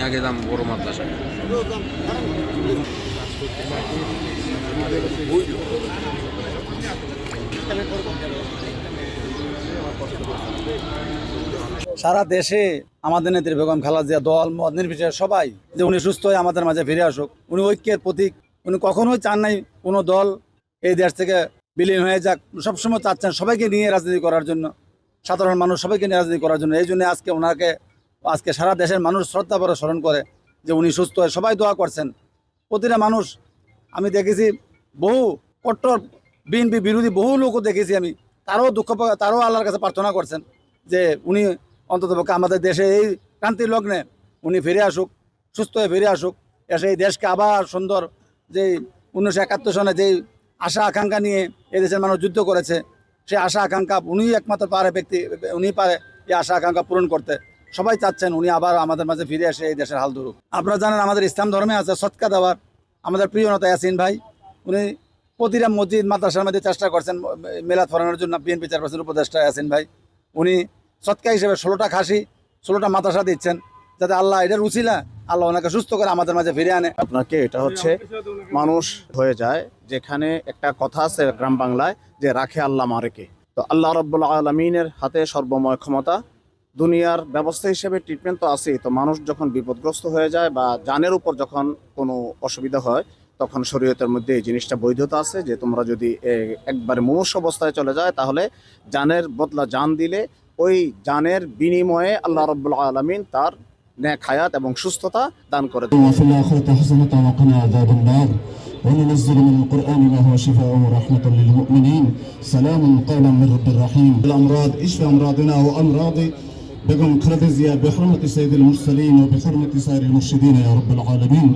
আগে যাম বড় মাদ্রাসা। সারা দেশে আমাদের নেত্রী বেগম খালেদা জিয়া দল মত নির্বিশেষে সবাই যে উনি সুস্থ হয়ে আমাদের মাঝে ফিরে আসুক। উনি ঐক্যের প্রতীক। উনি কখনোই চান নাই কোনো দল এই দেশ থেকে বিলীন হয়ে যাক। সবসময় চাচ্ছেন সবাইকে নিয়ে রাজনীতি করার জন্য, সাধারণ মানুষ সবাইকে নিয়ে রাজনীতি করার জন্য। এই জন্য আজকে ওনাকে সারা দেশের মানুষ শ্রদ্ধা করে স্মরণ করে যে উনি সুস্থ হয়ে সবাই দোয়া করছেন। প্রতিটা মানুষ আমি দেখেছি, বহু কট্টর বিএনপি বিরোধী বহু লোকও দেখেছি আমি, তারও আল্লাহর কাছে প্রার্থনা করছেন যে উনি অন্ততপক্ষে আমাদের দেশে এই ক্রান্তির লগ্নে উনি ফিরে আসুক, সুস্থ হয়ে ফিরে আসুক, এসে এই দেশকে আবার সুন্দর, যে 1971 সনে যেই আশা আকাঙ্ক্ষা নিয়ে এই দেশের মানুষ যুদ্ধ করেছে, সেই আশা আকাঙ্ক্ষা উনি একমাত্র পারে ব্যক্তি, উনি পারে এই আশা আকাঙ্ক্ষা পূরণ করতে। সবাই চাচ্ছেন উনি আবার আমাদের মাঝে ফিরে এসে এই দেশের হাল ধরুক। আপনারা জানেন আমাদের ইসলাম ধর্মে আছে সৎকা দেওয়ার। আমাদের প্রিয় নেতা ইয়াসিন ভাই, উনি প্রতিটা মসজিদ মাদ্রাসার মধ্যে চেষ্টা করছেন মেলাদ ফরানোর জন্য। বিএনপি চেয়ারপারসন উপদেষ্টা ইয়াসিন ভাই উনি সৎকা হিসেবে 16টা খাসি 16টা মাদ্রাসা দিচ্ছেন, যাতে আল্লাহ এটার উছিলা আল্লাহ ওনাকে সুস্থ করে আমাদের মাঝে ফিরে আনে। আপনাকে এটা হচ্ছে মানুষ হয়ে যায়, যেখানে একটা কথা আছে গ্রাম বাংলায় যে রাখে আল্লাহ মারেকে। তো আল্লাহ রাব্বুল আলামিনের হাতে সর্বময় ক্ষমতা। দুনিয়ার ব্যবস্থা হিসেবে ট্রিটমেন্ট তো আছেই, তো মানুষ যখন বিপদগ্রস্ত হয়ে যায় বা জানের উপর যখন কোনো অসুবিধা হয়, তখন শরীয়তের মধ্যে এই জিনিসটা বৈধতা আছে যে তোমরা যদি একবারে মুমূর্ষু অবস্থায় চলে যায়, তাহলে জানের বদলা জান দিলে ওই জানের বিনিময়ে আল্লাহ রাব্বুল আলামিন তার নেক হায়াত এবং সুস্থতা দান করে দেন। وننزل من القرآن ما هو شفاء ورحمة للمؤمنين سلام قولا من رب رحيم. الأمراض اشفى أمراضنا وأمراض بكم خالد زياد بحرمة سيد المرسلين وبحرمة سائر المرشدين يا رب العالمين.